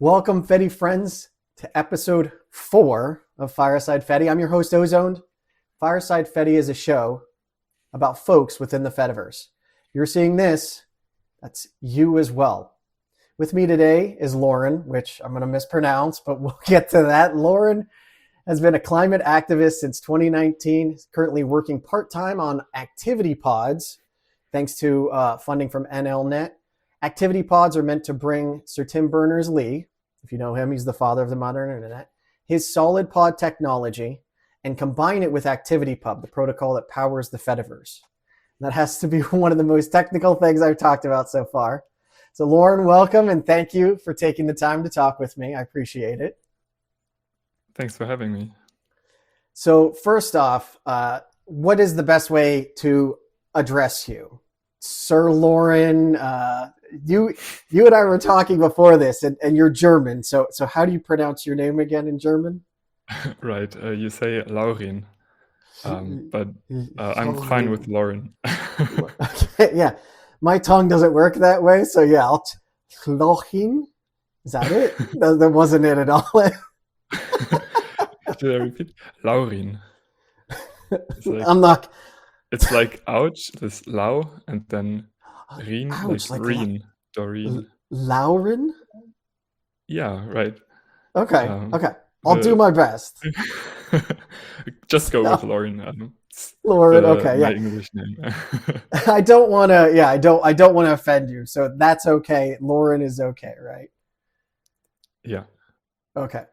Welcome, Fedi friends, to episode 4 of Fireside Fedi. I'm your host, Ozone. Fireside Fedi is a show about folks within the Fediverse. You're seeing this, that's you as well. With me today is Laurin, which I'm going to mispronounce, but we'll get to that. Laurin has been a climate activist since 2019, currently working part-time on ActivityPods, thanks to funding from NLNet. ActivityPods are meant to bring Sir Tim Burnerss Lee, if you know him, he's the father of the modern internet, his solid pod technology, and combine it with ActivityPub, the protocol that powers the Fediverse. That has to be one of the most technical things I've talked about so far. So Laurin, welcome, and thank you for taking the time to talk with me. I appreciate it. Thanks for having me. So first off, what is the best way to address you? Sir Laurin, you and I were talking before this, and you're German. So how do you pronounce your name again in German? Right, you say Laurin, but I'm fine with Laurin. Okay, yeah, my tongue doesn't work that way. So yeah, Laurin. Is that it? That wasn't it at all. Should I repeat? Laurin. I'm not. It's like ouch, this lau, and then Rien, Ouch, like Rien, Doreen. Laurin? Yeah, right. Okay, okay. I'll do my best. Just go with Laurin. Laurin, okay, my yeah. English name. I don't want to. Yeah, I don't want to offend you, so that's okay. Laurin is okay, right? Yeah. Okay,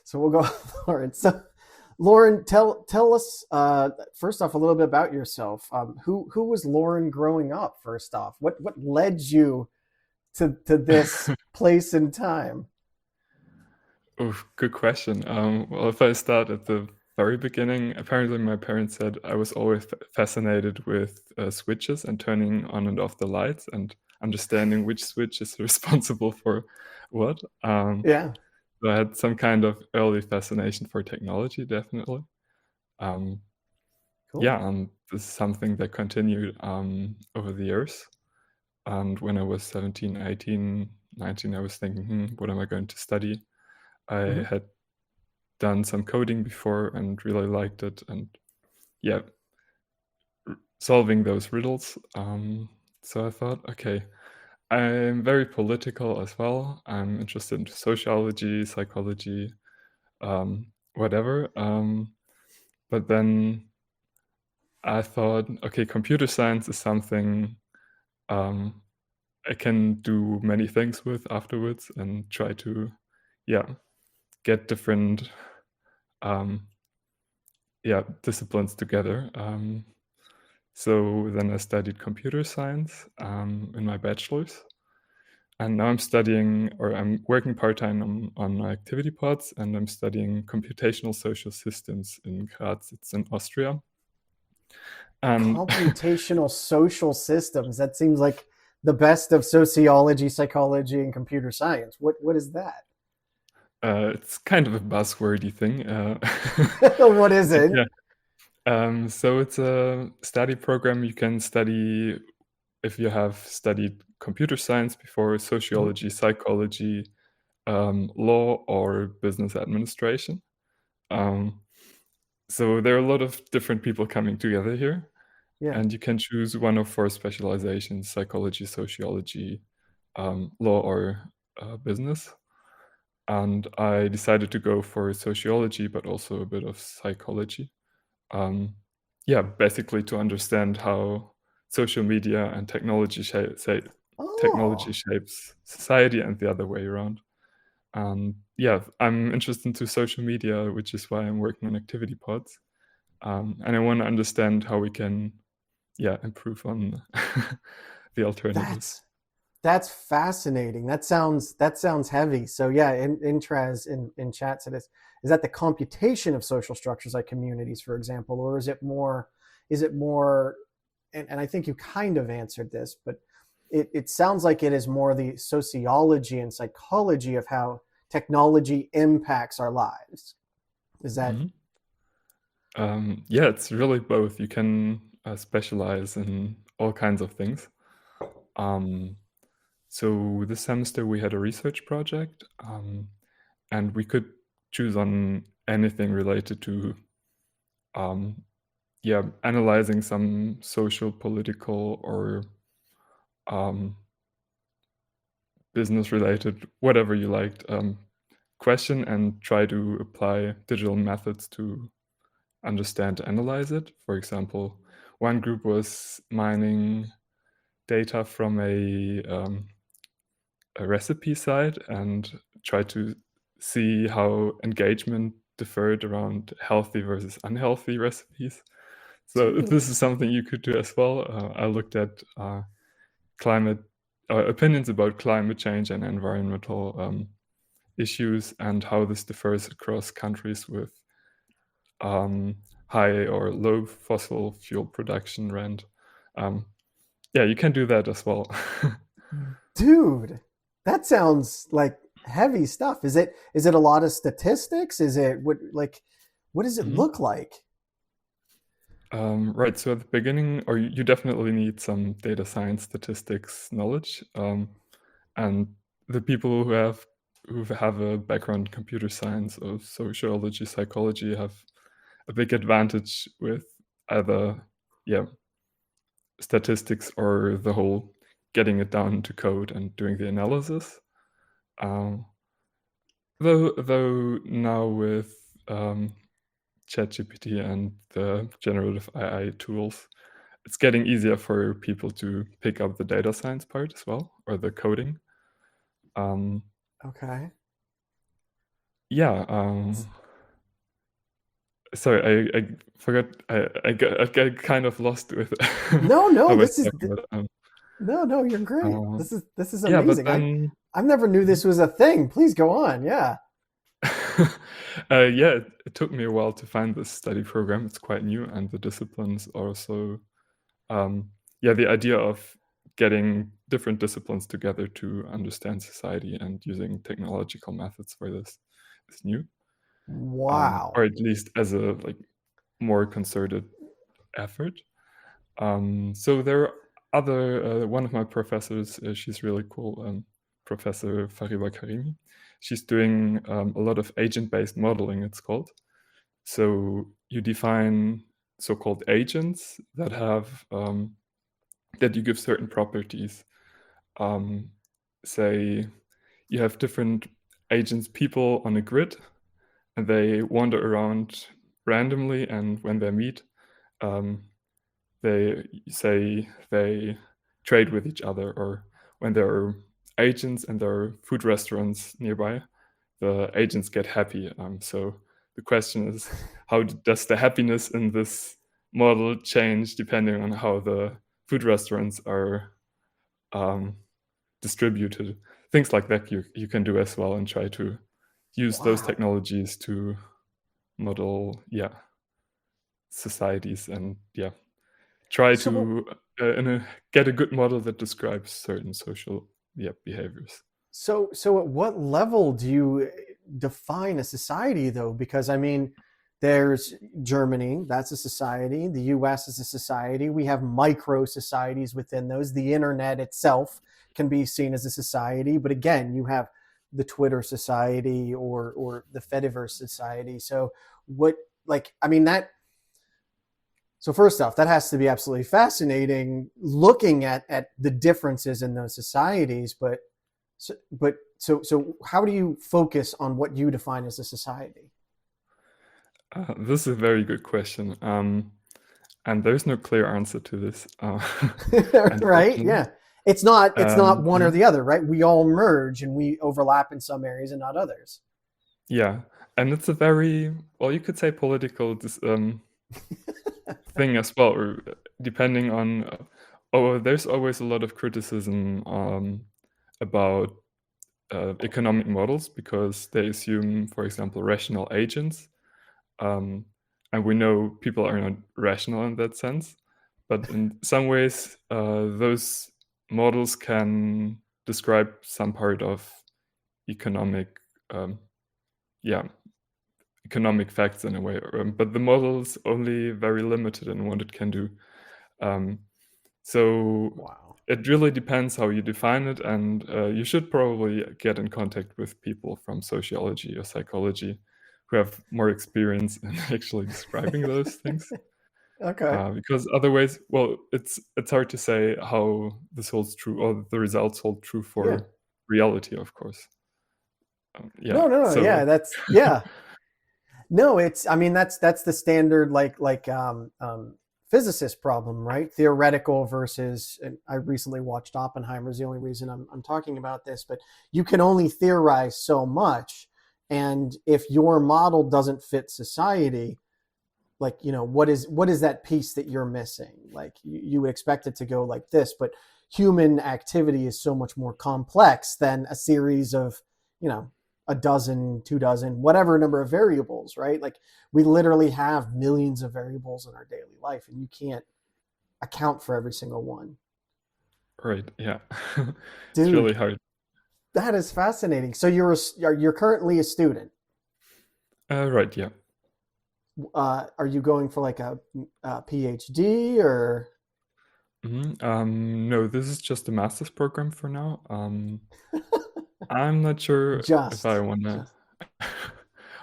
so we'll go with Laurin. So, Laurin, tell us first off a little bit about yourself. Who was Laurin growing up? First off, what led you to this place and time? Oh, good question. Well, if I start at the very beginning, apparently my parents said I was always fascinated with switches and turning on and off the lights and understanding which switch is responsible for what. Yeah. So I had some kind of early fascination for technology, definitely. Cool. Yeah, and this is something that continued over the years. And when I was 17, 18, 19, I was thinking, what am I going to study? I had done some coding before and really liked it. And yeah, solving those riddles. So I thought, okay, I'm very political as well. I'm interested in sociology, psychology, whatever. But then I thought, okay, computer science is something I can do many things with afterwards and try to, get different, disciplines together. So then I studied computer science in my bachelor's. And now I'm working part-time on ActivityPods, and I'm studying computational social systems in Graz. It's in Austria. And computational social systems. That seems like the best of sociology, psychology, and computer science. What is that? It's kind of a buzzwordy thing. What is it? Yeah. So it's a study program you can study if you have studied computer science before, sociology, psychology, law, or business administration. So there are a lot of different people coming together here. Yeah. And you can choose one of 4 specializations: psychology, sociology, law, or business. And I decided to go for sociology, but also a bit of psychology. Basically to understand how social media and technology technology shapes society and the other way around. I'm interested into social media, which is why I'm working on ActivityPods. And I want to understand how we can improve on the alternatives. That's fascinating. That sounds heavy. So yeah, in chat said is that the computation of social structures like communities, for example, or is it more and I think you kind of answered this, but it sounds like it is more the sociology and psychology of how technology impacts our lives. Is that? It's really both. You can specialize in all kinds of things. So this semester we had a research project, and we could choose on anything related to analyzing some social, political, or business related, whatever you liked, question, and try to apply digital methods to understand, analyze it. For example, one group was mining data from a recipe site and try to see how engagement differed around healthy versus unhealthy recipes. So Dude. this is something you could do as well. I looked at climate opinions about climate change and environmental issues and how this differs across countries with high or low fossil fuel production rent. You can do that as well. Dude, that sounds like heavy stuff. Is it a lot of statistics? Is it what does it look like? Right. So at the beginning, or you definitely need some data science statistics knowledge. And the people who have a background in computer science or sociology, psychology have a big advantage with either statistics or the whole getting it down to code and doing the analysis. Though now with ChatGPT and the generative AI tools, it's getting easier for people to pick up the data science part as well, or the coding. Okay. Sorry, I forgot. I got kind of lost with. No, this is about, no, you're great. This is but amazing. then, I never knew this was a thing. Please go on. Yeah. It took me a while to find this study program. It's quite new, and the disciplines also. The idea of getting different disciplines together to understand society and using technological methods for this is new. Wow. Or at least as a more concerted effort. So there are other. One of my professors, she's really cool, Professor Fariba Karimi. She's doing a lot of agent-based modeling, it's called. So you define so-called agents that have that you give certain properties. Say you have different agents, people on a grid, and they wander around randomly, and when they meet, they say they trade with each other, or when there are agents and there are food restaurants nearby, the agents get happy. So the question is, how does the happiness in this model change depending on how the food restaurants are distributed? Things like that you can do as well, and try to use those technologies to model societies, and try to get a good model that describes certain social behaviors. So at what level do you define a society, though? Because I mean, there's Germany, that's a society. The US is a society. We have micro societies within those. The internet itself can be seen as a society. But again, you have the Twitter society or the Fediverse society. So so first off, that has to be absolutely fascinating looking at the differences in those societies. But how do you focus on what you define as a society? This is a very good question. And there's no clear answer to this. Right? Yeah. It's not one or the other, right? We all merge and we overlap in some areas and not others. Yeah. And it's a very, well, you could say political thing as well, or depending on, there's always a lot of criticism about economic models, because they assume, for example, rational agents. And we know people are not rational in that sense. But in some ways, those models can describe some part of economic facts in a way. But the model is only very limited in what it can do. it really depends how you define it, and you should probably get in contact with people from sociology or psychology who have more experience in actually describing those things. Okay. Because otherwise, well, it's hard to say how this holds true, or the results hold true Yeah. for reality, of course. Yeah. No. So Yeah, yeah. No, I mean, that's the standard, physicist problem, right? Theoretical versus, and I recently watched Oppenheimer is the only reason I'm talking about this, but you can only theorize so much. And if your model doesn't fit society, like, what is that piece that you're missing? Like you would expect it to go like this, but human activity is so much more complex than a series of, a dozen, 2 dozen, whatever number of variables, right? Like we literally have millions of variables in our daily life, and you can't account for every single one. right, yeah. It's Dude, really hard. that is fascinating. So you're currently a student. Right, yeah. Are you going for like a PhD or? No, this is just a master's program for now. I'm not sure if I wanna. Just.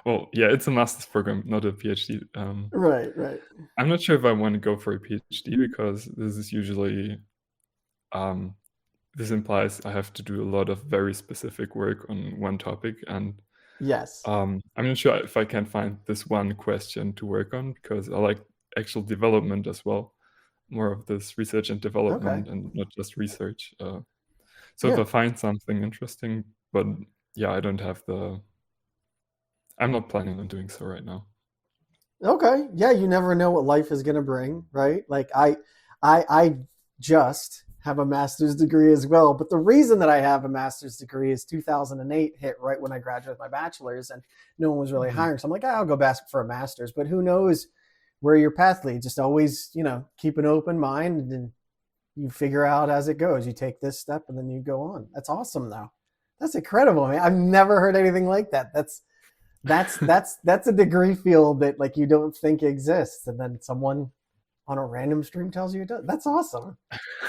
Well, yeah, it's a master's program, not a PhD. Right. I'm not sure if I want to go for a PhD because this is usually, um, this implies I have to do a lot of very specific work on one topic, and Yes. I'm not sure if I can find this one question to work on because I like actual development as well, more of this research and Okay. development and not just research. So if Yeah. I find something interesting, but yeah, I'm not planning on doing so right now. Okay. Yeah, you never know what life is going to bring, right? Like I just have a master's degree as well, but the reason that I have a master's degree is 2008 hit right when I graduated my bachelor's, and no one was really Mhm. hiring. So I'm like, I'll go back for a master's, but who knows where your path leads? Just always, keep an open mind, and you figure out as it goes. You take this step and then you go on. That's awesome though. That's incredible, man. I've never heard anything like that. That's a degree field that like you don't think exists, and then someone on a random stream tells you it does. That's awesome.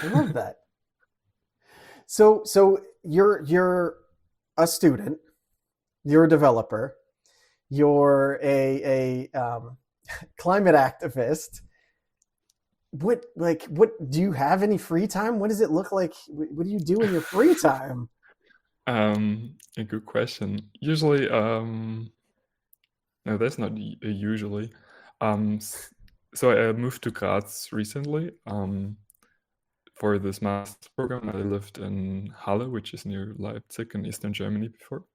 I love that. So you're a student, you're a developer, you're a climate activist. What do you have any free time? What does it look like? What do you do in your free time? A good question. Usually, no, that's not usually. So I moved to Graz recently for this master's program. I lived in Halle, which is near Leipzig in eastern Germany before.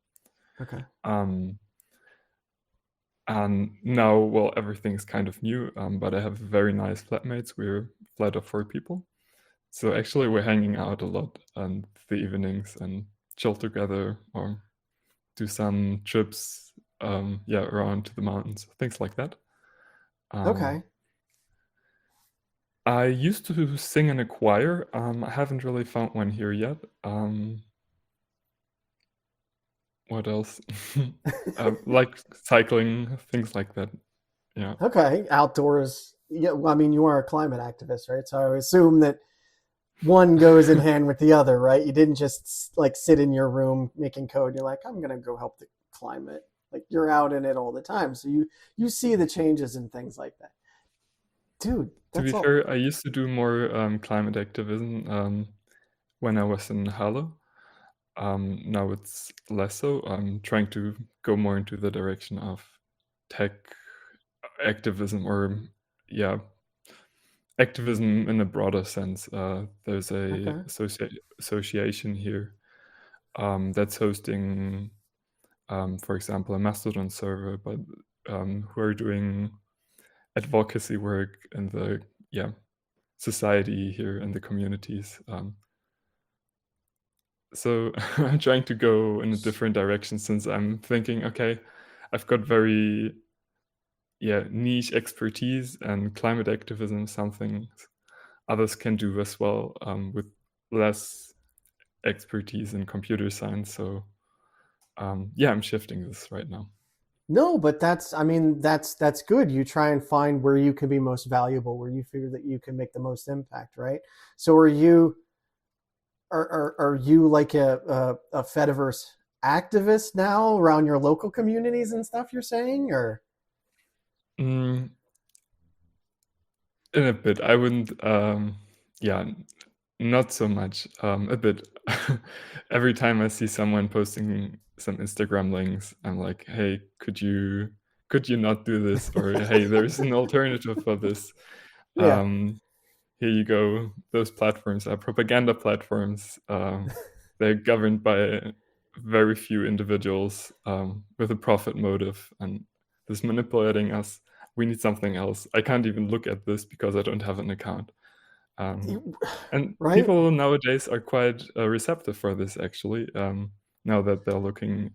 Okay. And now, well, everything's kind of new, but I have very nice flatmates. We're a flat of 4 people. So actually, we're hanging out a lot in the evenings and chill together or do some trips, around to the mountains, things like that. Okay. I used to sing in a choir. I haven't really found one here yet. What else? Like cycling, things like that. Yeah. Okay. Outdoors. Yeah. Well, I mean, you are a climate activist, right? So I assume that one goes in hand with the other, right? You didn't just like sit in your room making code. You're like, I'm going to go help the climate. Like you're out in it all the time. So you see the changes and things like that. Dude, To be that's all. fair, I used to do more climate activism when I was in Halle. Now it's less so. I'm trying to go more into the direction of tech activism, or yeah, activism in a broader sense. There's a Okay. association here that's hosting, for example, a Mastodon server, but who are doing advocacy work in the society here in the communities. So I'm trying to go in a different direction since I'm thinking, okay, I've got very niche expertise, and climate activism is something others can do as well, with less expertise in computer science. So I'm shifting this right now. No, but that's good. You try and find where you can be most valuable, where you figure that you can make the most impact, right? So are you are you like a Fediverse activist now around your local communities and stuff? You're saying, or Mm, in a bit, I wouldn't. Yeah, not so much. A bit. Every time I see someone posting some Instagram links, I'm like, "Hey, could you not do this?" Or, "Hey, there's an alternative for this. yeah, Um, Here you go. Those platforms are propaganda platforms. They're governed by very few individuals with a profit motive, and this manipulating us. We need something else. I can't even look at this because I don't have an account." Um, and right? people nowadays are quite receptive for this, actually, now that they're looking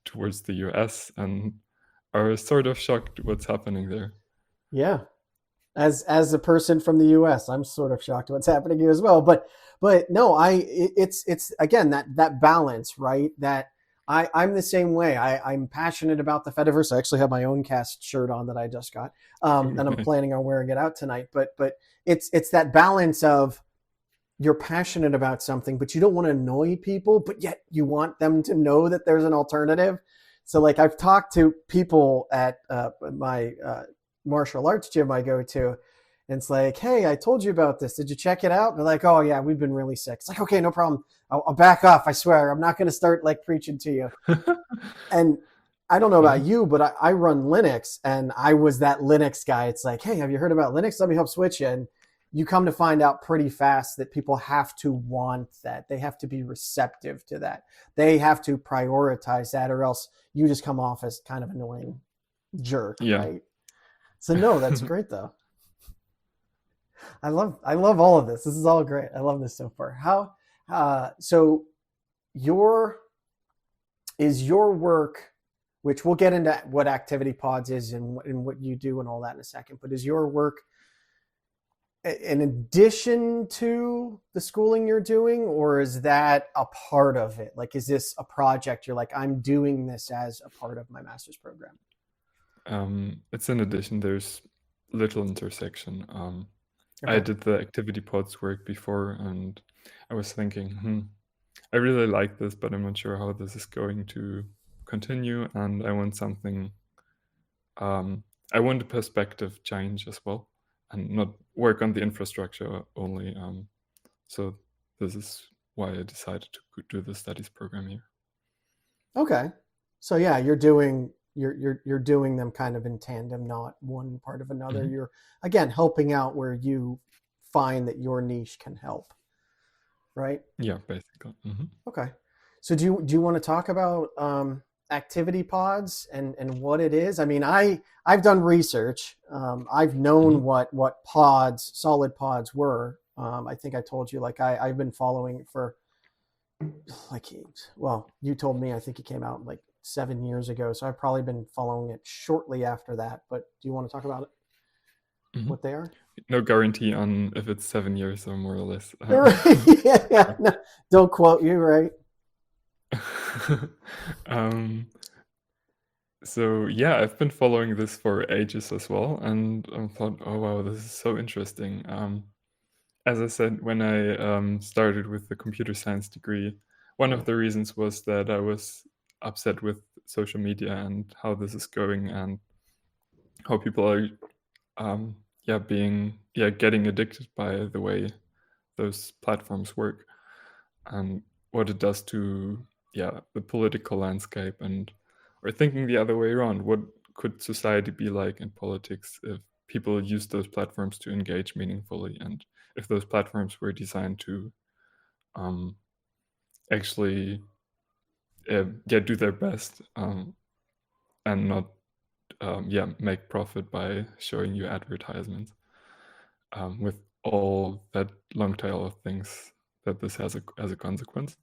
towards the US and are sort of shocked what's happening there. Yeah. As a person from the U.S., I'm sort of shocked what's happening here as well. But no, it's again that balance, right? That I'm the same way. I'm passionate about the Fediverse. I actually have my own cast shirt on that I just got, and I'm planning on wearing it out tonight. But it's that balance of you're passionate about something, but you don't want to annoy people, but yet you want them to know that there's an alternative. So like I've talked to people at my martial arts gym I go to, and it's like, hey, I told you about this. Did you check it out? And they're like, oh yeah, we've been really sick. It's like, okay, no problem. I'll back off. I swear, I'm not going to start like preaching to you. And I don't know about Uh-huh. you, but I run Linux, and I was that Linux guy. It's like, hey, have you heard about Linux? Let me help switch you. And you come to find out pretty fast that people have to want that. They have to be receptive to that. They have to prioritize that, or else you just come off as kind of annoying jerk, Yeah. right? So no, that's great though. I love all of this. This is all great. I love this so far. How so your is your work, which we'll get into what ActivityPods is and what you do and all that in a second, but is your work in addition to the schooling you're doing, or is that a part of it? Like, is this a project you're like, I'm doing this as a part of my master's program? It's in addition, there's little intersection. I Okay. did the ActivityPods work before, and I was thinking, I really like this, but I'm not sure how this is going to continue, and I want something. I want a perspective change as well, and not work on the infrastructure only. So this is why I decided to do the studies program here. Okay. So yeah, you're doing them kind of in tandem, not one part of another. Mhm. You're again helping out where you find that your niche can help, right? Yeah, basically. Okay. So do you want to talk about activity pods and what it is? I mean, I've done research. I've known Mhm. what pods, solid pods were. I think I told you like I've been following it for like, well, you told me I think it came out like 7 years ago, so I've probably been following it shortly after that. But do you want to talk about it, Mhm. what they are? No guarantee on if it's 7 years or more or less. Yeah, yeah. No, don't quote you, right? Um, so yeah, I've been following this for ages as well, and I thought, oh wow, this is so interesting. As I said, when I started with the computer science degree, one of the reasons was that I was upset with social media and how this is going, and how people are, getting addicted by the way those platforms work, and what it does to the political landscape, and or thinking the other way around, what could society be like in politics if people use those platforms to engage meaningfully, and if those platforms were designed to um, actually do their best, and not make profit by showing you advertisements, with all that long tail of things that this has as a consequence.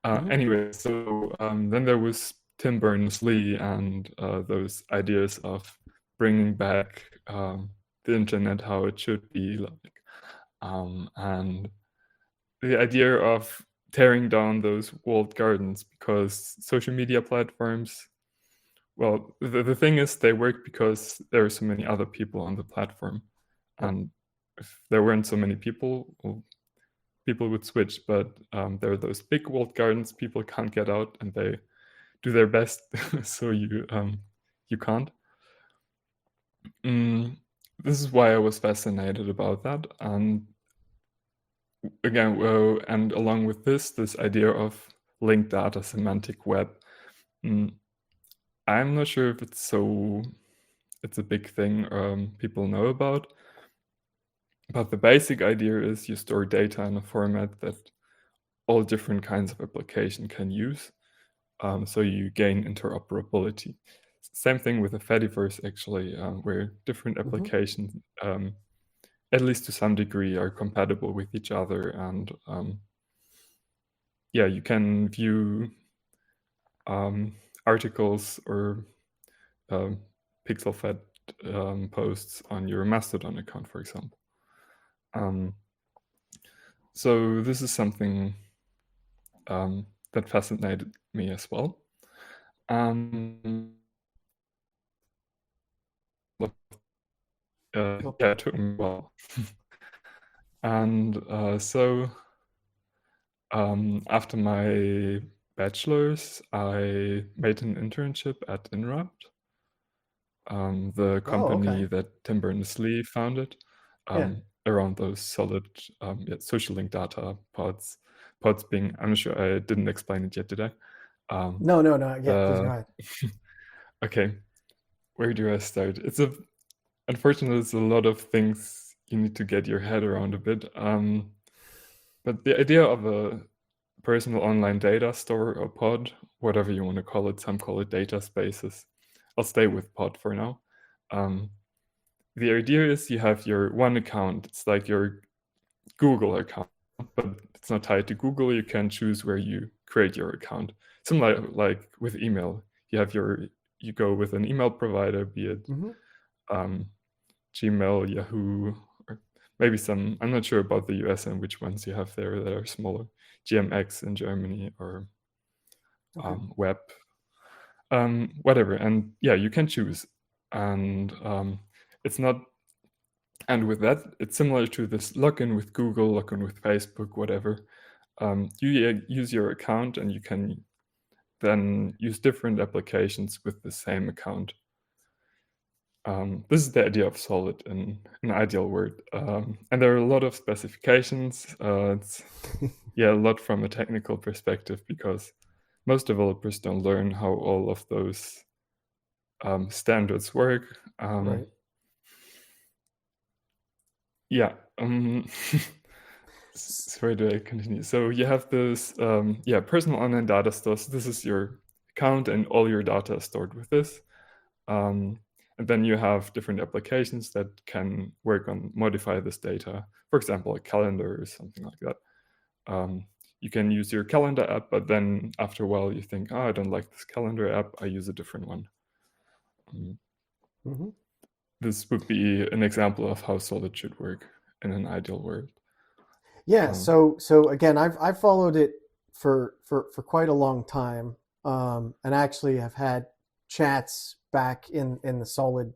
Mm-hmm. Anyway, so then there was Tim Burnerss Lee and those ideas of bringing back the internet how it should be, like, and the idea of tearing down those walled gardens, because social media platforms, well, the thing is, they work because there are so many other people on the platform, Yep. and if there weren't so many people, well, people would switch, but there are those big walled gardens people can't get out, and they do their best so you can't. This is why I was fascinated about that. And again, and along with this idea of linked data, semantic web, I'm not sure if it's a big thing people know about. But the basic idea is you store data in a format that all different kinds of application can use. So you gain interoperability. Same thing with the Fediverse, actually, where different applications, at least to some degree, are compatible with each other. And you can view articles or pixel-fed posts on your Mastodon account, for example. So this is something that fascinated me as well. It took me a while. And so after my bachelor's, I made an internship at Inrupt, the company that Tim Burnerss Lee founded, around those solid social link data pods. Pods being, I'm not sure, I didn't explain it yet, did I? No. Yeah, please go ahead. Okay, where do I start? Unfortunately, it's a lot of things you need to get your head around a bit. But the idea of a personal online data store or pod, whatever you want to call it, some call it data spaces. I'll stay with pod for now. The idea is you have your one account. It's like your Google account, but it's not tied to Google. You can choose where you create your account. Similar like with email. You go with an email provider, be it Gmail, Yahoo, or maybe some, I'm not sure about the US and which ones you have there that are smaller, GMX in Germany or Web, whatever. And you can choose. And it's not, and with that, it's similar to this login with Google, login with Facebook, whatever. You use your account and you can then use different applications with the same account. This is the idea of solid in an ideal world. And there are a lot of specifications. It's a lot from a technical perspective because most developers don't learn how all of those standards work. Right. So where do I continue? So you have this personal online data store. So this is your account and all your data is stored with this. And then you have different applications that can work on modify this data. For example, a calendar or something like that. You can use your calendar app, but then after a while you think, I don't like this calendar app. I use a different one. This would be an example of how Solid should work in an ideal world. Yeah. So again, I've followed it for quite a long time, and actually have had chats back in the Solid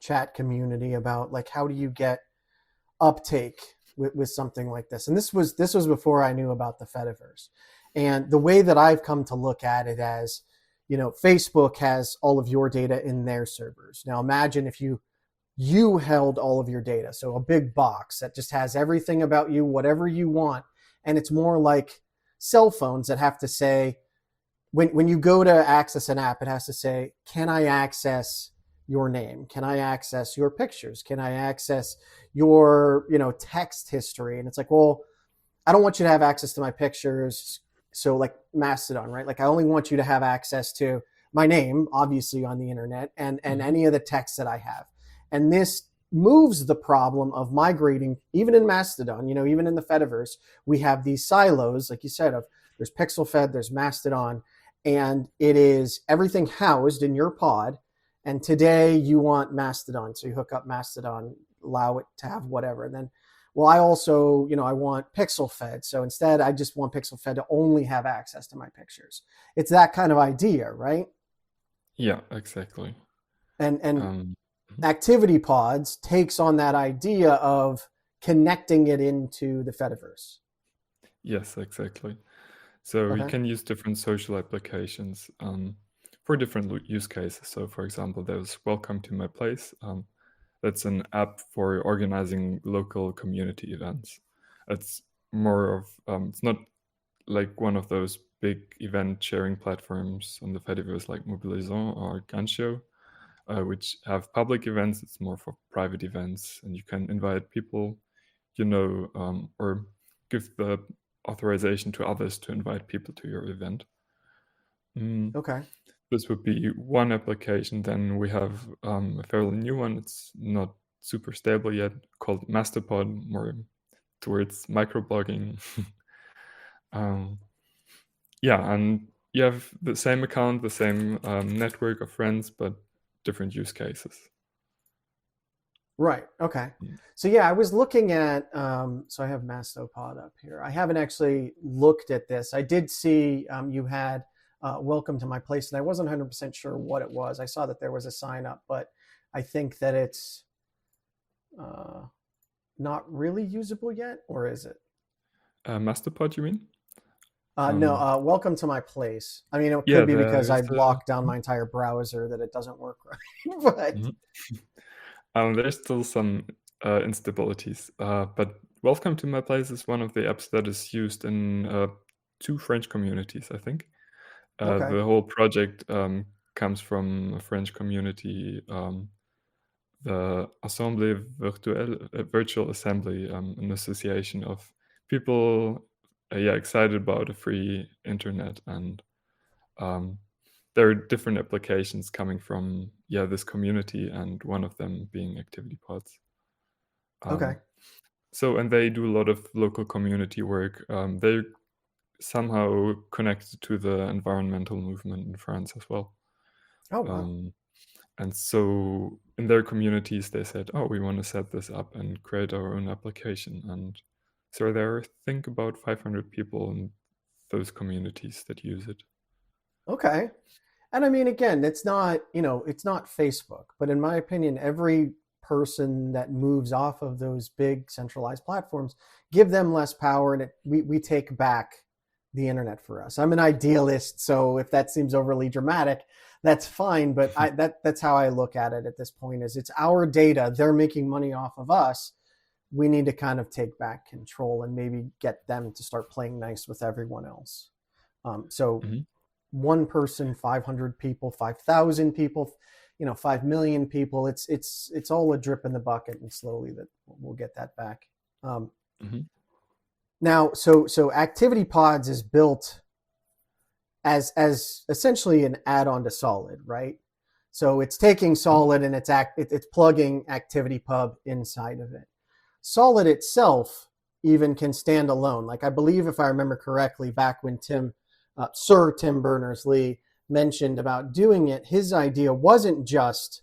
chat community about like how do you get uptake with something like this. And this was before I knew about the Fediverse. And the way that I've come to look at it as, Facebook has all of your data in their servers. Now imagine if you held all of your data. So a big box that just has everything about you, whatever you want. And it's more like cell phones that have to say, when you go to access an app, it has to say, can I access your name? Can I access your pictures? Can I access your, text history? And it's like, well, I don't want you to have access to my pictures. So like Mastodon, right? Like I only want you to have access to my name, obviously on the internet, and any of the text that I have. And this moves the problem of migrating, even in Mastodon, even in the Fediverse, we have these silos, like you said, of there's PixelFed, there's Mastodon, and it is everything housed in your pod. And today you want Mastodon. So you hook up Mastodon, allow it to have whatever. And then, well, I also, I want PixelFed. So instead, I just want PixelFed to only have access to my pictures. It's that kind of idea, right? Yeah, exactly. And ActivityPods takes on that idea of connecting it into the Fediverse. Yes, exactly. So you Okay. can use different social applications for different use cases. So, for example, there's Welcome to My Place. That's an app for organizing local community events. It's more of, it's not like one of those big event sharing platforms on the Fediverse like Mobilisant or Gancio, which have public events. It's more for private events, and you can invite people, or give the authorization to others to invite people to your event. Okay. This would be one application. Then we have a fairly new one. It's not super stable yet, called Mastopod, more towards microblogging. Yeah, and you have the same account, the same network of friends, but different use cases. Right. Okay. Mm. So yeah, I was looking at. So I have Mastopod up here. I haven't actually looked at this. I did see you had "Welcome to My Place," and I wasn't 100% sure what it was. I saw that there was a sign up, but I think that it's not really usable yet, or is it? Mastopod, you mean? No. Welcome to My Place. I mean, it Yeah, could be because I there's locked down my entire browser that it doesn't work right. But Mhm. There's still some instabilities, but Welcome to My Place is one of the apps that is used in 2 French communities, I think. okay. The whole project comes from a French community, the Assemblée Virtuelle, Virtual Assembly, an association of people, excited about a free internet, and um, there are different applications coming from this community, and one of them being ActivityPods. Okay. Um, and they do a lot of local community work. They're somehow connected to the environmental movement in France as well. Oh wow. Um, and so in their communities, they said, "Oh, we want to set this up and create our own application." And so there are, I think, about 500 people in those communities that use it. Okay. And I mean, again, it's not, it's not Facebook, but in my opinion, every person that moves off of those big centralized platforms, give them less power, and we take back the internet for us. I'm an idealist, so if that seems overly dramatic, that's fine. But that's how I look at it at this point: is it's our data, they're making money off of us. We need to kind of take back control and maybe get them to start playing nice with everyone else. So Mhm. one person, 500 people, 5,000 people, 5 million people. It's all a drip in the bucket, and slowly that we'll get that back. Mhm. Now, so ActivityPods is built as essentially an add-on to Solid, right? So it's taking Solid and it's plugging ActivityPub inside of it. Solid itself even can stand alone. Like, I believe, if I remember correctly, back when Sir Tim Burnerss Lee mentioned about doing it, his idea wasn't just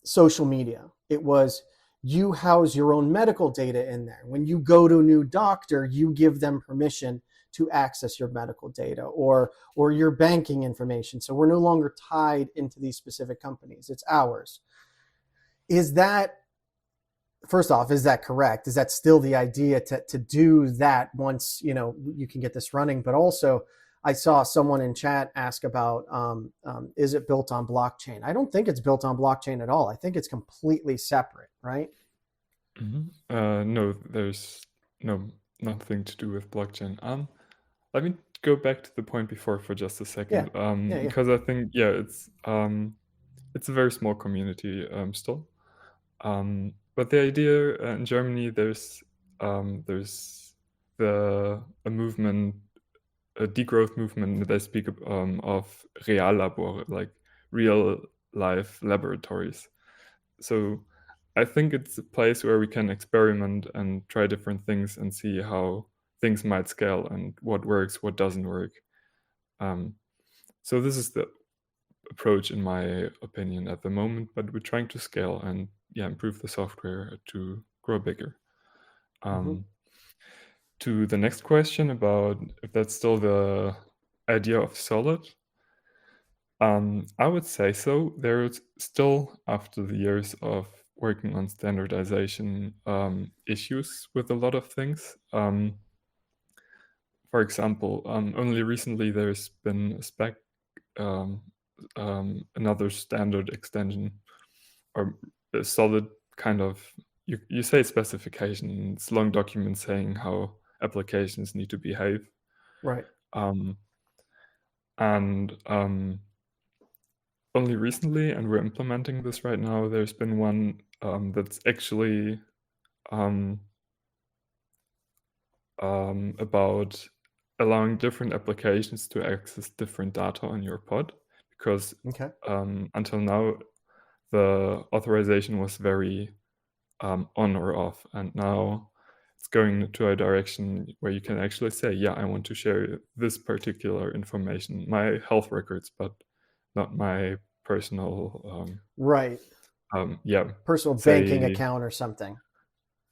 social media. It was, you house your own medical data in there. When you go to a new doctor, you give them permission to access your medical data or your banking information. So we're no longer tied into these specific companies. It's ours. Is that, first off, is that correct? Is that still the idea to do that once you can get this running? But also, I saw someone in chat ask about is it built on blockchain? I don't think it's built on blockchain at all. I think it's completely separate, right? No, there's nothing to do with blockchain. Let me go back to the point before for just a second, Yeah. because I think it's a very small community still. But the idea in Germany, there's a movement, a degrowth movement that they speak of Reallabore, like real life laboratories. So I think it's a place where we can experiment and try different things and see how things might scale and what works, what doesn't work. So this is the approach, in my opinion, at the moment. But we're trying to scale and improve the software to grow bigger. Mm-hmm. To the next question about if that's still the idea of Solid, I would say so. There's still, after the years of working on standardization issues with a lot of things. For example, only recently there's been a spec, another standard extension, or a solid kind of, you say specification, it's long documents saying how applications need to behave. Right. And only recently, and we're implementing this right now, there's been one that's actually about allowing different applications to access different data on your pod, because Okay. until now the authorization was very on or off, and now it's going to a direction where you can actually say, yeah, I want to share this particular information, my health records, but not my personal Right. yeah, Personal banking say account or something.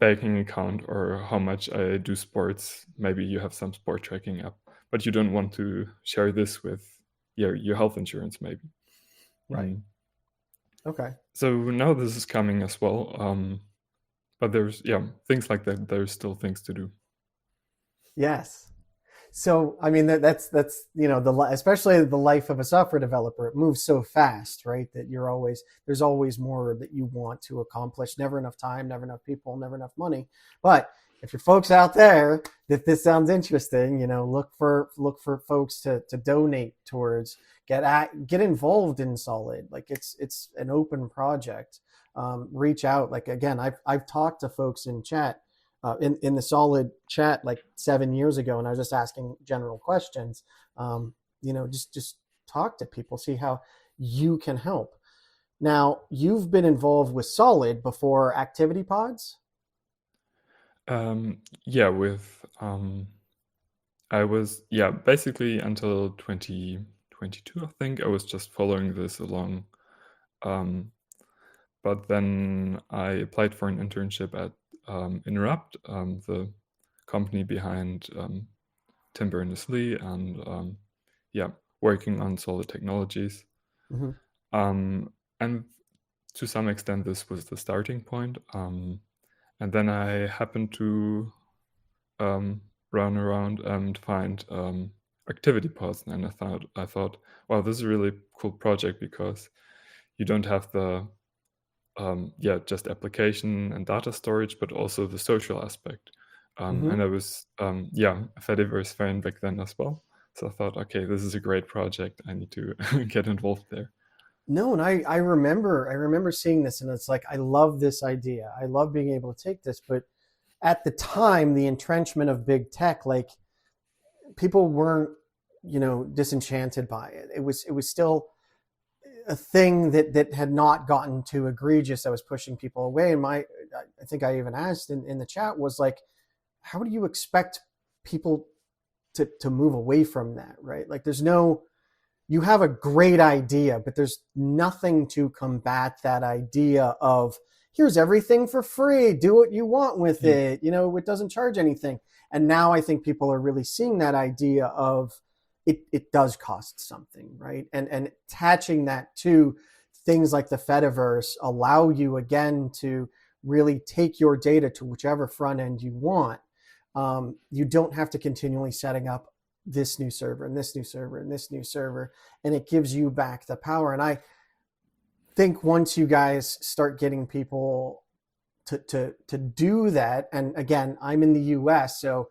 banking account, or how much I do sports. Maybe you have some sport tracking app, but you don't want to share this with your health insurance, maybe. Right. Okay. So now this is coming as well. But there's things like that. There's still things to do. Yes. So, I mean, that's especially the life of a software developer. It moves so fast, right? That there's always more that you want to accomplish. Never enough time, never enough people, never enough money. But if you're folks out there, if this sounds interesting, look for folks to donate towards, get involved in Solid. Like it's an open project. Reach out. Like, again, I've talked to folks in chat, in the Solid chat like 7 years ago, and I was just asking general questions. Just talk to people, see how you can help. Now, you've been involved with Solid before ActivityPods? With I was basically until 2022, I think I was just following this along. But then I applied for an internship at Interrupt, the company behind Tim Burnerss Lee, and working on solid technologies. Mm-hmm. And to some extent, this was the starting point. And then I happened to run around and find ActivityPods, and I thought, wow, this is a really cool project, because you don't have the just application and data storage, but also the social aspect. And I was a Fediverse fan back then as well. So I thought, okay, this is a great project. I need to get involved there. No, and I remember seeing this, and it's like, I love this idea. I love being able to take this, but at the time, the entrenchment of big tech, like, people weren't, disenchanted by it. It was still a thing that had not gotten too egregious, that was pushing people away. And I think I even asked in the chat, was like, how do you expect people to move away from that, right? Like, you have a great idea, but there's nothing to combat that idea of, here's everything for free, do what you want with it, it doesn't charge anything. And now I think people are really seeing that idea of, it does cost something, right? And attaching that to things like the Fediverse allow you, again, to really take your data to whichever front end you want. You don't have to continually setting up this new server and this new server and this new server, and it gives you back the power. And I think once you guys start getting people to do that, and again, I'm in the US, so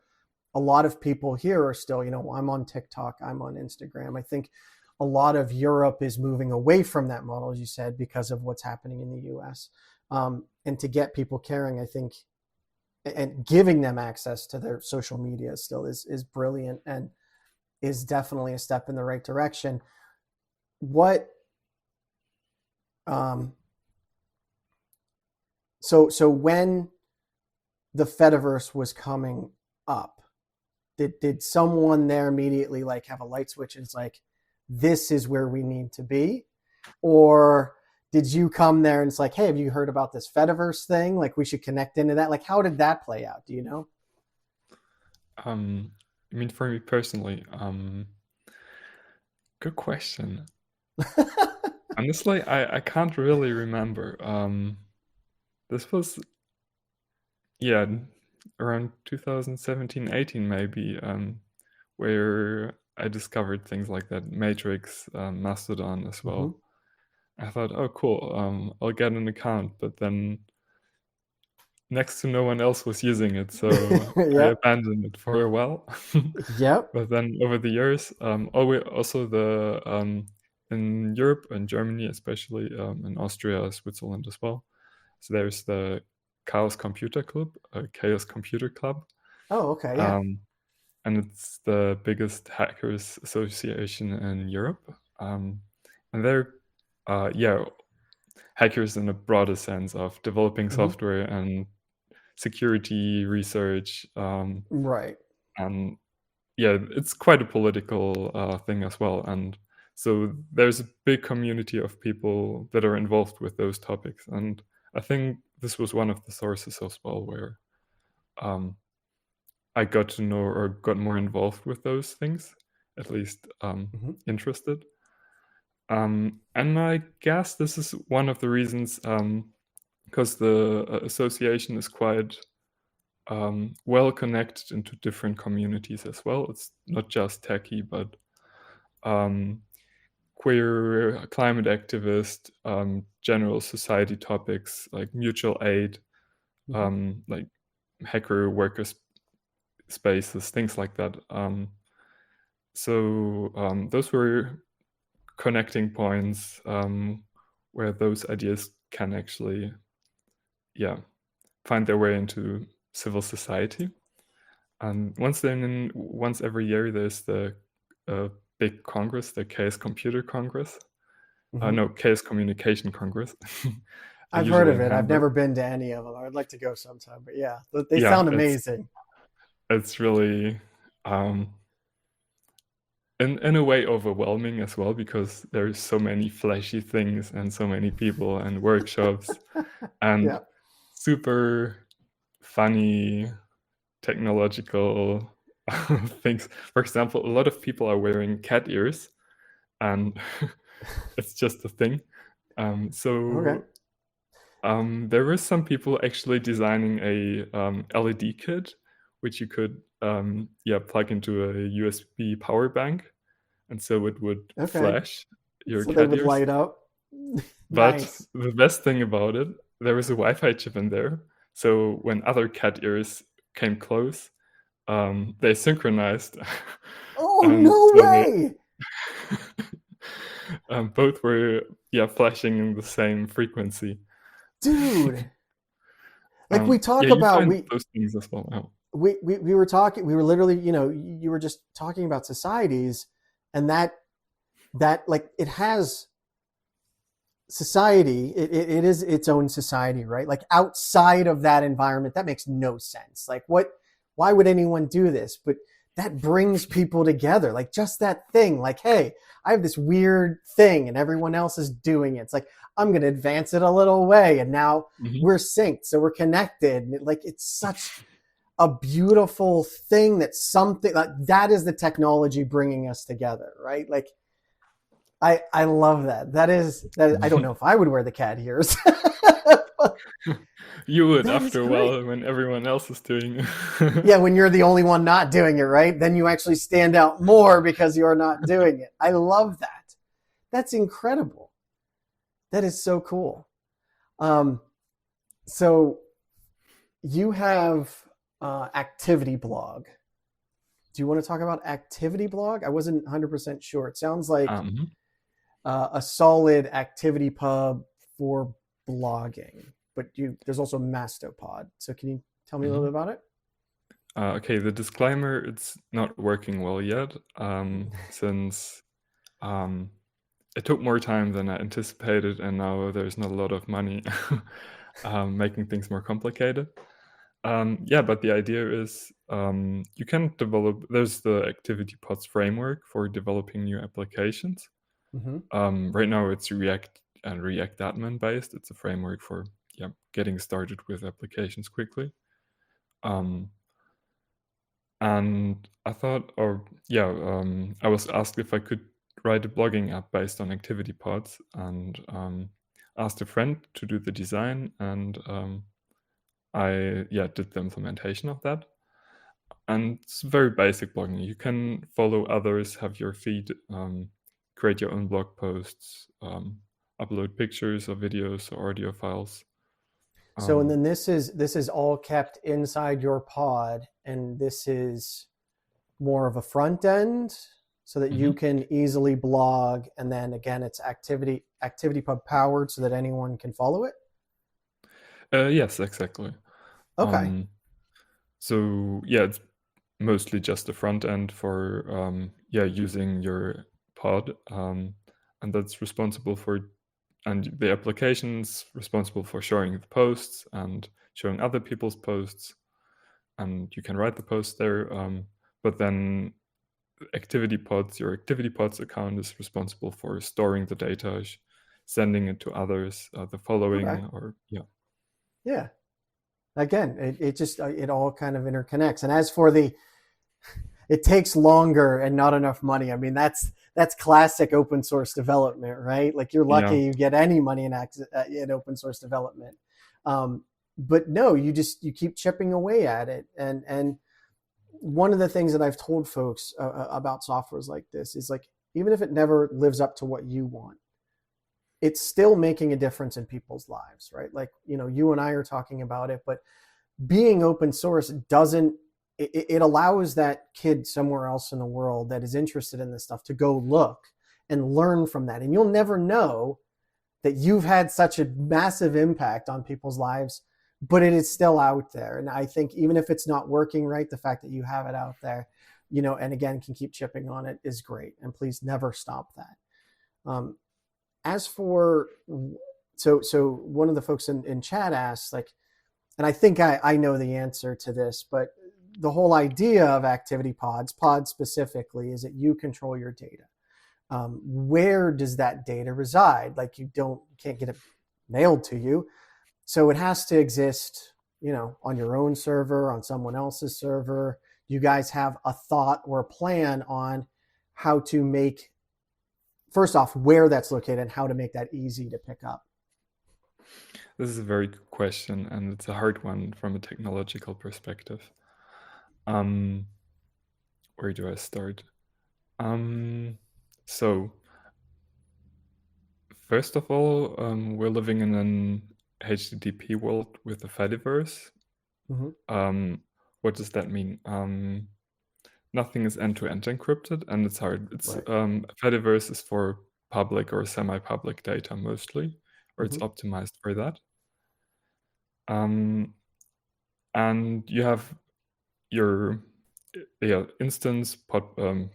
a lot of people here are still, I'm on TikTok, I'm on Instagram. I think a lot of Europe is moving away from that model, as you said, because of what's happening in the US. And to get people caring, I think, and giving them access to their social media still is brilliant, and is definitely a step in the right direction. So when the Fediverse was coming up, did someone there immediately like have a light switch? It's like, this is where we need to be? Or did you come there and it's like, hey, have you heard about this Fediverse thing? Like, we should connect into that. Like, how did that play out? Do you know? I mean, for me personally, good question. Honestly, I can't really remember. This was, yeah, around 2017, 18 maybe, where I discovered things like that, Matrix, Mastodon as Mm-hmm. well. I thought, oh, cool, I'll get an account, but then next to no one else was using it, so I Yep. abandoned it for a while. Yep. But then over the years, also in Europe and Germany, especially in Austria, Switzerland as well. So there's the Chaos Computer Club, Chaos Computer Club, Oh, okay. Yeah. um, and it's the biggest hackers association in Europe. And they're, yeah, hackers in a broader sense of developing Mm-hmm. software and security research, Right. and yeah, it's quite a political thing as well. And so there's a big community of people that are involved with those topics. And I think this was one of the sources as well where um, I got to know or got more involved with those things, at least Mm-hmm. interested. And I guess this is one of the reasons, because the association is quite well connected into different communities as well. It's not just techie, but queer, climate activist, general society topics like mutual aid, Mm-hmm. like hacker workers spaces, things like that. So those were connecting points where those ideas can actually, yeah, find their way into civil society. And once every year, there's the big congress, the Chaos Computer Congress. Mm-hmm. No, Chaos Communication Congress. I've heard Usually of in it. I've Hamburg. never been to any of them. I'd like to go sometime, but yeah, they Yeah, sound amazing. it's really in a way overwhelming as well, because there's so many flashy things and so many people and workshops and Yeah. super funny technological things. For example, a lot of people are wearing cat ears, and it's just a thing. Okay. There were some people actually designing a LED kit, which you could plug into a USB power bank, and so it would Okay. flash your So they cat would ears. light up. But Nice. the best thing about it, there was a Wi-Fi chip in there, so when other cat ears came close, they synchronized, Oh, and no so way. both were flashing in the same frequency. Dude. Like we Yeah, talk you about find those things as well now. we were talking, we were literally, you were just talking about societies, and that like it has society, it is its own society, right? Like outside of that environment, that makes no sense. Like why would anyone do this? But that brings people together. Like just that thing, like, hey, I have this weird thing and everyone else is doing it. It's like, I'm going to advance it a little way. And now we're synced. So we're connected. And it's such a beautiful thing that something like that is the technology bringing us together, right? Like, I love that. That is. I don't know if I would wear the cat ears. You would That is after a great. while when everyone else is doing it. Yeah, when you're the only one not doing it, right? Then you actually stand out more because you're not doing it. I love that. That's incredible. That is so cool. So you have Activity Blog. Do you want to talk about Activity Blog? I wasn't 100% sure. It sounds like a solid ActivityPub for blogging, but there's also Mastopod. So can you tell me a little bit about it? Okay, the disclaimer, it's not working well yet, since it took more time than I anticipated, and now there's not a lot of money making things more complicated. But the idea is you can develop, there's the ActivityPods framework for developing new applications. Right now it's React and React admin based. It's a framework for getting started with applications quickly. And I thought, I was asked if I could write a blogging app based on ActivityPods, and asked a friend to do the design, and I did the implementation of that. And it's very basic blogging. You can follow others, have your feed, create your own blog posts, upload pictures or videos or audio files. So, and then this is all kept inside your pod, and this is more of a front end so that you can easily blog. And then again, it's ActivityPub powered so that anyone can follow it. Yes, exactly. Okay. So it's mostly just the front end for using your pod, and that's responsible for, and the application's responsible for showing the posts and showing other people's posts, and you can write the posts there. But then ActivityPods, your ActivityPods account is responsible for storing the data, sending it to others, the following, or Yeah. Again, it all kind of interconnects. And as for it takes longer and not enough money. I mean, that's classic open source development, right? Like you're lucky you get any money in open source development. But no, you keep chipping away at it. And one of the things that I've told folks about softwares like this is like, even if it never lives up to what you want, it's still making a difference in people's lives, right? Like, you and I are talking about it, but being open source it allows that kid somewhere else in the world that is interested in this stuff to go look and learn from that. And you'll never know that you've had such a massive impact on people's lives, but it is still out there. And I think even if it's not working right, the fact that you have it out there, and again, can keep chipping on it is great. And please never stop that. As for, so one of the folks in chat asked, like, and I think I know the answer to this, but the whole idea of ActivityPods, pods specifically, is that you control your data. Where does that data reside? Like you can't get it mailed to you. So it has to exist, on your own server, on someone else's server. You guys have a thought or a plan on how to make, first off, where that's located and how to make that easy to pick up? This is a very good question, and it's a hard one from a technological perspective. Where do I start? So, first of all, we're living in an HTTP world with the Fediverse. What does that mean? Nothing is end-to-end encrypted, and it's hard. It's Fediverse is for public or semi-public data mostly, or it's optimized for that. And you have your instance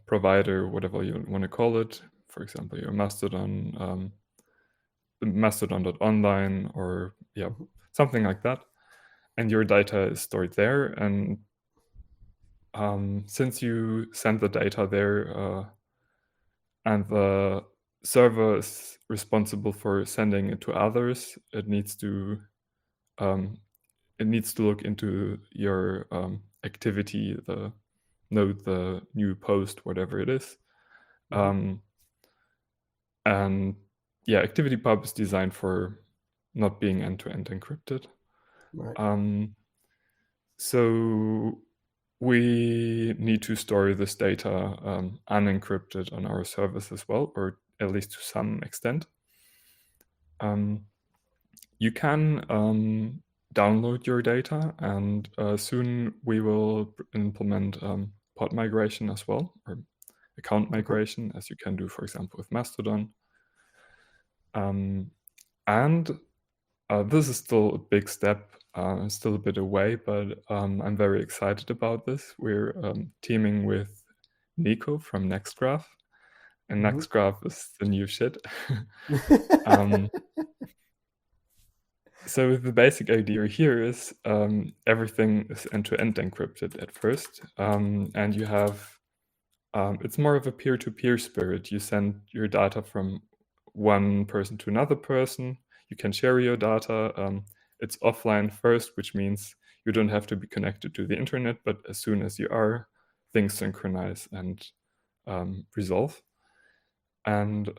provider, whatever you want to call it. For example, your Mastodon, Mastodon.online, or something like that. And your data is stored there. And since you send the data there, and the server is responsible for sending it to others, it needs to look into your activity, the node, the new post, whatever it is. And ActivityPub is designed for not being end-to-end encrypted. So we need to store this data unencrypted on our servers as well, or at least to some extent. You can download your data, and soon we will implement pod migration as well, or account migration, as you can do, for example, with Mastodon. And this is still a big step, still a bit away, but I'm very excited about this. We're teaming with Nico from NextGraph, and NextGraph is the new shit. So the basic idea here is everything is end-to-end encrypted at first, and you have, it's more of a peer-to-peer spirit. You send your data from one person to another person. You can share your data. It's offline first, which means you don't have to be connected to the internet, but as soon as you are, things synchronize and resolve. And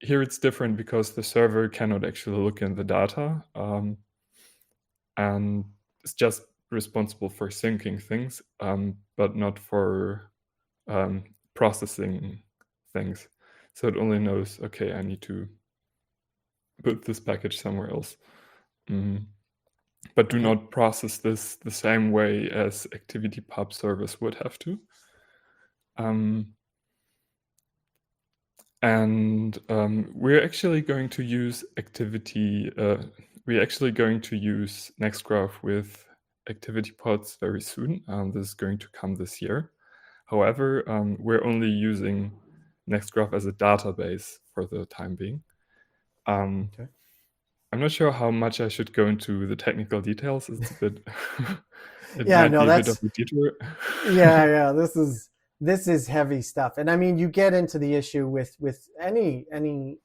here it's different because the server cannot actually look in the data, and it's just responsible for syncing things, but not for processing things. So it only knows, okay, I need to put this package somewhere else. But do not process this the same way as ActivityPub servers would have to. And we're actually going to use Nextgraph with ActivityPods very soon. This is going to come this year. However, we're only using Nextgraph as a database for the time being. I'm not sure how much I should go into the technical details. It's a bit, it might be a bit of a detour. Yeah. This is heavy stuff. And I mean, you get into the issue with any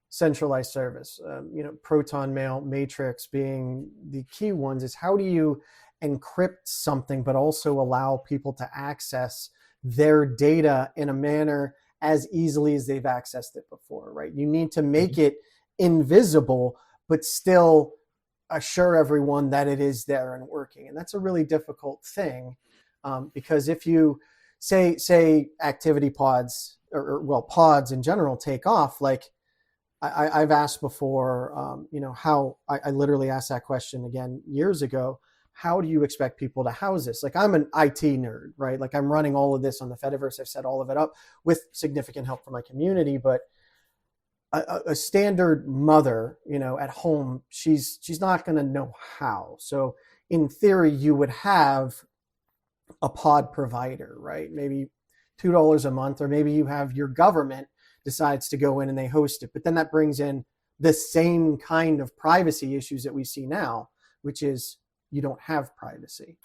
centralized service, Proton Mail, Matrix being the key ones. Is how do you encrypt something, but also allow people to access their data in a manner as easily as they've accessed it before, right? You need to make it invisible, but still assure everyone that it is there and working. And that's a really difficult thing, because if you say ActivityPods or pods in general take off, like I've asked before, how I literally asked that question again years ago. How do you expect people to house this? Like, I'm an IT nerd, right? Like, I'm running all of this on the Fediverse. I've set all of it up with significant help from my community, but a standard mother, at home, she's not going to know how. So in theory, you would have a pod provider, right? Maybe $2 a month, or maybe you have your government decides to go in and they host it. But then that brings in the same kind of privacy issues that we see now, which is you don't have privacy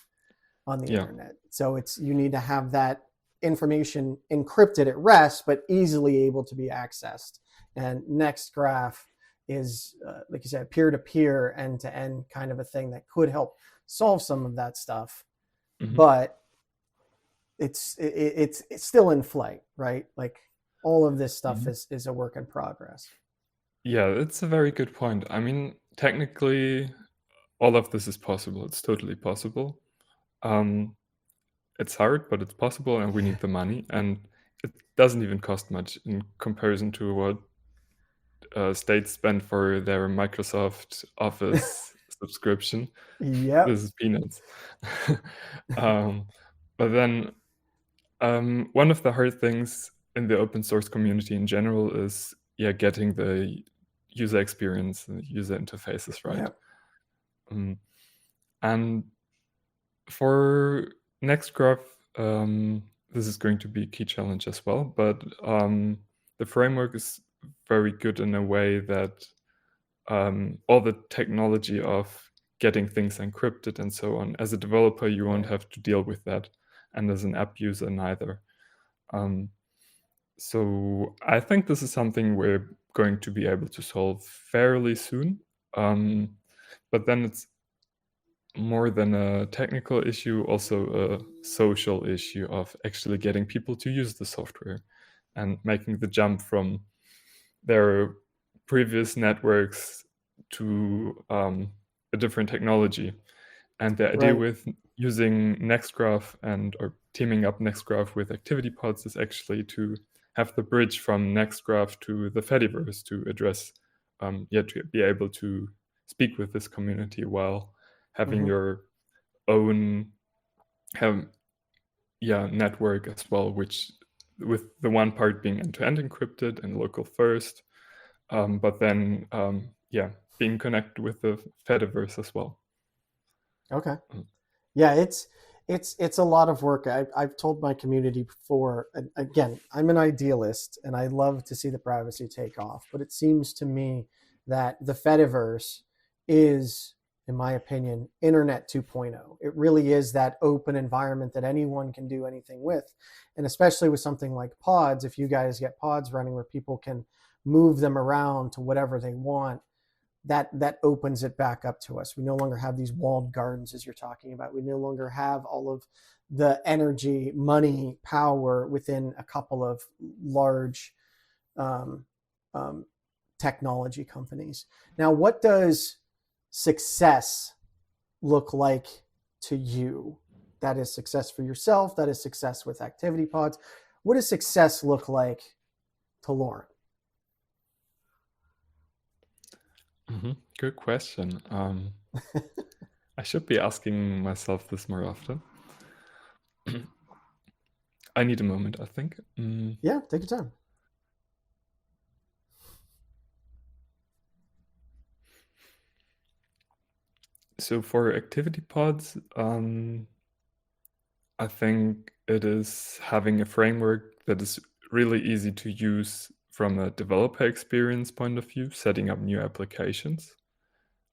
on the internet. So you need to have that information encrypted at rest, but easily able to be accessed. And Nextgraph is, like you said, peer-to-peer, end-to-end kind of a thing that could help solve some of that stuff. But it's still in flight, right? Like, all of this stuff is a work in progress. Yeah, it's a very good point. I mean, technically, all of this is possible. It's totally possible. It's hard, but it's possible, and we need the money. And it doesn't even cost much in comparison to what states spend for their Microsoft Office subscription. This is peanuts. But then one of the hard things in the open source community in general is getting the user experience and user interfaces right. And for Nextgraph, this is going to be a key challenge as well, but the framework is very good in a way that all the technology of getting things encrypted and so on, as a developer, you won't have to deal with that, and as an app user, neither. So I think this is something we're going to be able to solve fairly soon. But then it's more than a technical issue, also a social issue of actually getting people to use the software and making the jump from their previous networks to a different technology. And the idea with using Nextgraph or teaming up Nextgraph with ActivityPods is actually to have the bridge from Nextgraph to the Fediverse to address, to be able to speak with this community while having your own network as well, which with the one part being end-to-end encrypted and local first, but then being connected with the Fediverse as well. Okay. Yeah, it's a lot of work. I've told my community before, and again, I'm an idealist and I love to see the privacy take off, but it seems to me that the Fediverse is, in my opinion, Internet 2.0. It really is that open environment that anyone can do anything with. And especially with something like pods, if you guys get pods running where people can move them around to whatever they want, that opens it back up to us. We no longer have these walled gardens, as you're talking about. We no longer have all of the energy, money, power within a couple of large technology companies. Now, what does success look like to you? That is success for yourself. That is success with ActivityPods. What does success look like to Laurin? Good question. I should be asking myself this more often. I need a moment, I think. Yeah, take your time. So for ActivityPods, I think it is having a framework that is really easy to use from a developer experience point of view, setting up new applications,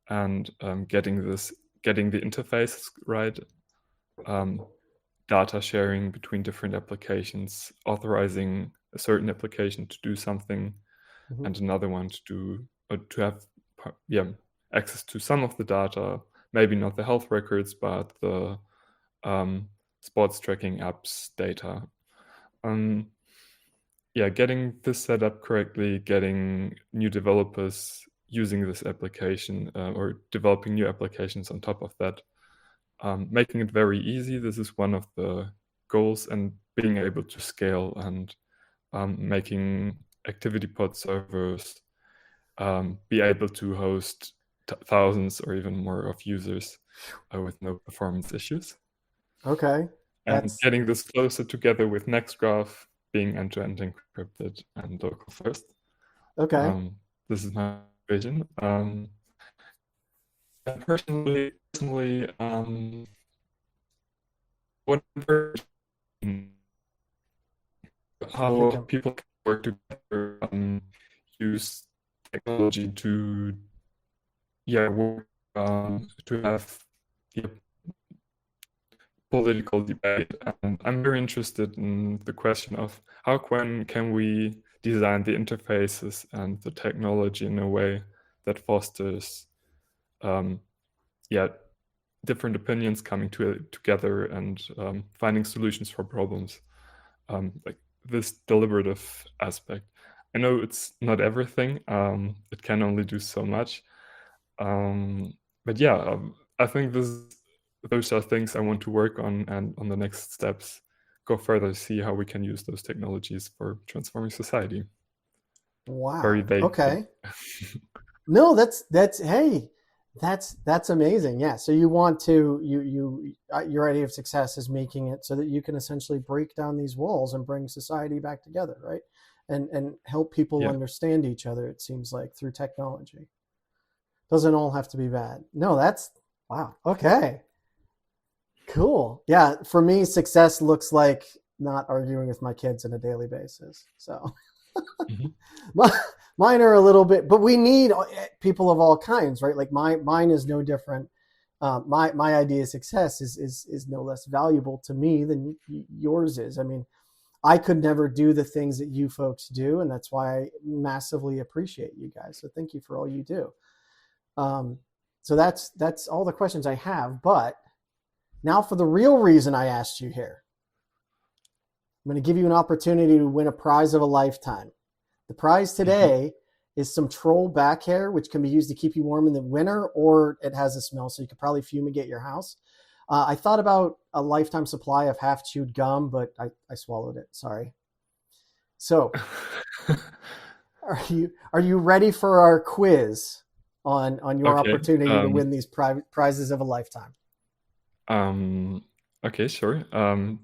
and getting the interfaces right, data sharing between different applications, authorizing a certain application to do something, and another one to have access to some of the data, maybe not the health records, but the sports tracking apps data. Getting this set up correctly, getting new developers using this application or developing new applications on top of that, making it very easy. This is one of the goals, and being able to scale and making ActivityPod servers be able to host thousands or even more of users with no performance issues. Okay. And getting this closer together with Nextgraph being end-to-end encrypted and local first. Okay. This is my vision. Personally, whatever how people can work together, use technology to work to have political debate. And I'm very interested in the question of how can we design the interfaces and the technology in a way that fosters different opinions coming together and finding solutions for problems, like this deliberative aspect. I know it's not everything. It can only do so much. But yeah, I think those are things I want to work on, and on the next steps, go further, see how we can use those technologies for transforming society. Wow. Very vague. Okay. No, that's amazing. Yeah. So you want to your idea of success is making it so that you can essentially break down these walls and bring society back together, right? And help people understand each other. It seems like through technology. Doesn't all have to be bad. No, that's wow. Okay. Cool. Yeah. For me, success looks like not arguing with my kids on a daily basis. So mine are a little bit, but we need people of all kinds, right? Like mine is no different. My idea of success is no less valuable to me than yours is. I mean, I could never do the things that you folks do, and that's why I massively appreciate you guys. So thank you for all you do. So that's all the questions I have. But now for the real reason I asked you here. I'm going to give you an opportunity to win a prize of a lifetime. The prize today is some troll back hair, which can be used to keep you warm in the winter, or it has a smell, so you could probably fumigate your house. I thought about a lifetime supply of half-chewed gum, but I swallowed it. Sorry. So, are you ready for our quiz on your opportunity to win these prizes of a lifetime? Okay, sure.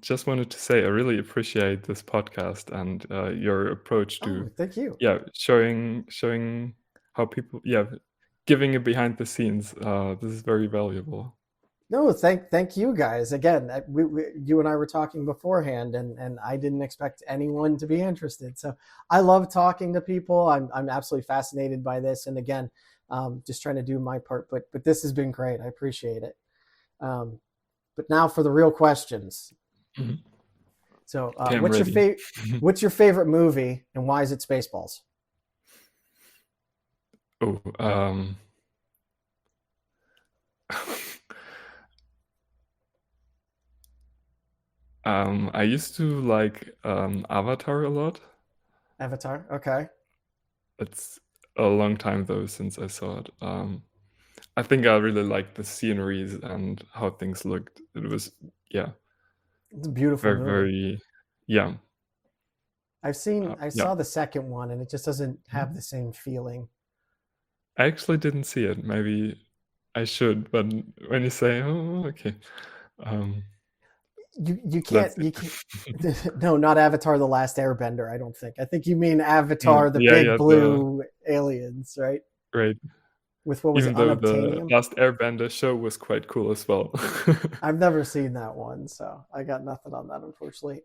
Just wanted to say I really appreciate this podcast and your approach to thank you. Showing how people giving it behind the scenes. This is very valuable. No, thank you guys. Again, you and I were talking beforehand, and I didn't expect anyone to be interested. So I love talking to people. I'm absolutely fascinated by this, and again, just trying to do my part. But this has been great. I appreciate it. But now for the real questions. So, what's your favorite movie, and why is it Spaceballs? I used to like Avatar a lot. Avatar, okay. It's a long time though since I saw it. I think I really liked the sceneries and how things looked. It was, yeah, It's a beautiful very, movie. very, yeah, I yeah. saw the second one, and it just doesn't Mhm. have the same feeling. I actually didn't see it. Maybe I should, but when you say, oh, okay, um, You can't that's you it. can't. No, not Avatar: The Last Airbender. I don't think. I think you mean No, Avatar: The yeah, Big yeah, the Blue Aliens, right? right. With what was it, Even though the unobtainium? Last Airbender show was quite cool as well. I've never seen that one, so I got nothing on that, unfortunately.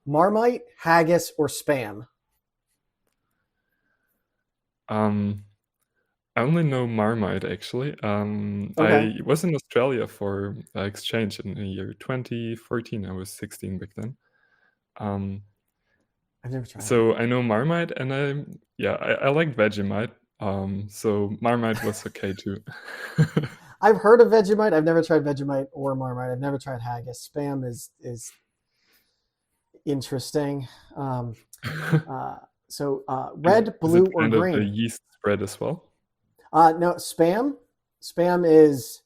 Marmite, haggis, or spam? Um, I only know Marmite actually. Okay, I was in Australia for exchange in the year 2014. I was 16 back then. Um, I've never tried it. so I know Marmite, and I like Vegemite. So Marmite was okay too. I've heard of Vegemite. I've never tried Vegemite or Marmite. I've never tried haggis. Spam is interesting. Um, uh, red, Is it blue, or kind of a green? yeast spread as well? No, spam. Spam is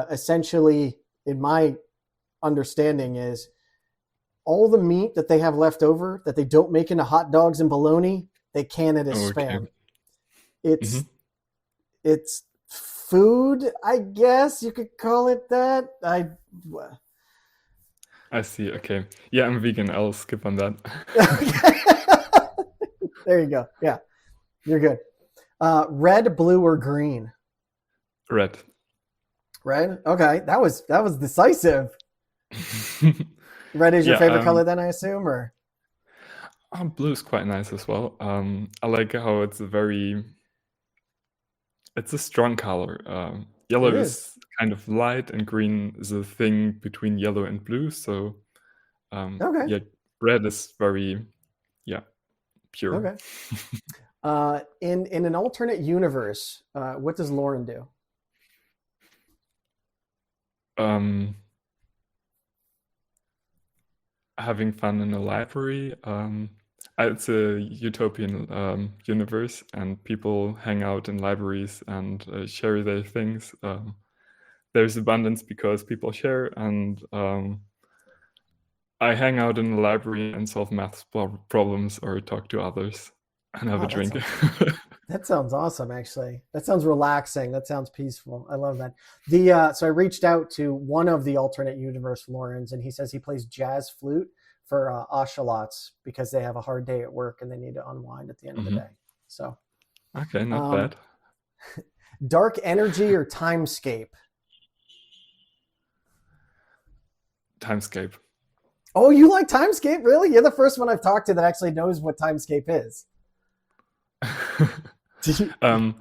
essentially, in my understanding, is all the meat that they have left over that they don't make into hot dogs and bologna. They can it as Oh, okay. spam. It's Hmm. it's food, I guess you could call it that. I see. Okay. Yeah, I'm vegan. I'll skip on that. There you go. Yeah, you're good. Red, blue, or green? Red. Red. Okay, that was decisive. Red is your Yeah, favorite color, then I assume, or blue is quite nice as well. I like how it's a strong color. it Yellow is. is kind of light, and green is a thing between yellow and blue. So, Okay. yeah, red is very, yeah, pure. Okay. In an alternate universe, what does Laurin do? um, Having fun in a library. It's a utopian universe, and people hang out in libraries and share their things. There's abundance because people share, and I hang out in the library and solve math problems or talk to others and have a Oh, that drink. sounds that sounds awesome. Actually, that sounds relaxing. That sounds peaceful. I love that. So I reached out to one of the alternate universe Laurens, and he says he plays jazz flute for ocelots because they have a hard day at work and they need to unwind at the end of the Mhm. day. So, Okay, not um, bad. dark energy or timescape? Timescape. Oh, you like timescape? Really? You're the first one I've talked to that actually knows what timescape is. um,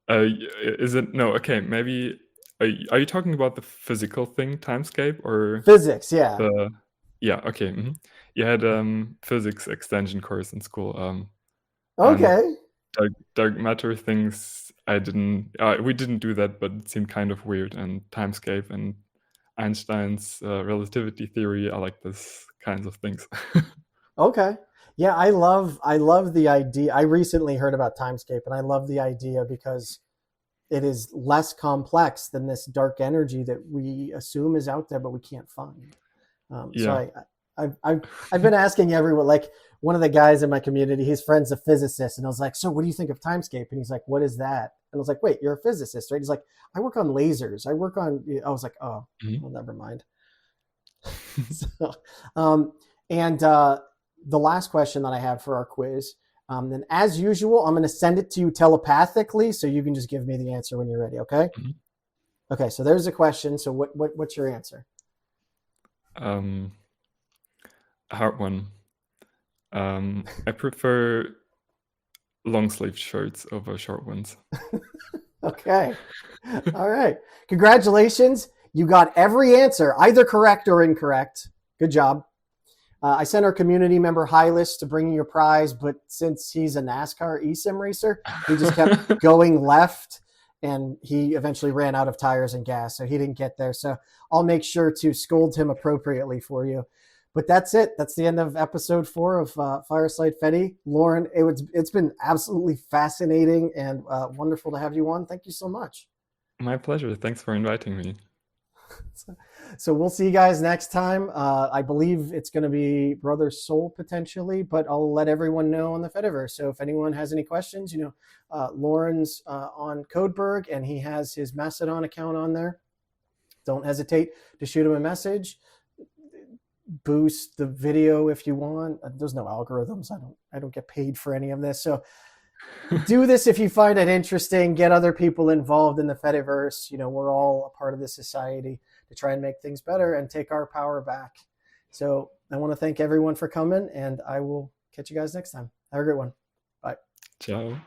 is it no? Okay, maybe. Are you talking about the physical thing, timescape, or Physics, yeah. the? Yeah. Okay. You had physics extension course in school. And Okay. dark matter things. I didn't. We didn't do that, but it seemed kind of weird. And timescape and Einstein's relativity theory. I like this kinds of things. Okay. Yeah, I love the idea. I recently heard about timescape and I love the idea because it is less complex than this dark energy that we assume is out there but we can't find. So Yeah. I've been asking everyone, like one of the guys in my community, his friend's a physicist, and I was like, so what do you think of timescape? And he's like, what is that? And I was like, wait, you're a physicist, right? He's like, I work on lasers. I was like, oh, Mhm. well, never mind. So, and the last question that I have for our quiz, then as usual, I'm going to send it to you telepathically, so you can just give me the answer when you're ready. Okay. Mhm. Okay. So there's a question. So what's your answer? Um, Hard one. I prefer long sleeve shirts over short ones. Okay. All right. Congratulations. You got every answer, either correct or incorrect. Good job. I sent our community member Hylas to bring you your prize, but since he's a NASCAR eSIM racer, he just kept going left and he eventually ran out of tires and gas, so he didn't get there. So I'll make sure to scold him appropriately for you. But that's it. That's the end of episode 4 of Fireside Fedi. Laurin, it's been absolutely fascinating and wonderful to have you on. Thank you so much. My pleasure. Thanks for inviting me. So we'll see you guys next time. I believe it's going to be Brother Soul potentially, but I'll let everyone know on the Fediverse. So if anyone has any questions, Laurin's on Codeberg and he has his Mastodon account on there. Don't hesitate to shoot him a message. Boost the video if you want. There's no algorithms. I don't get paid for any of this. So do this if you find it interesting. Get other people involved in the Fediverse. We're all a part of this society to try and make things better and take our power back. So I want to thank everyone for coming, and I will catch you guys next time. Have a great one. Bye. Ciao.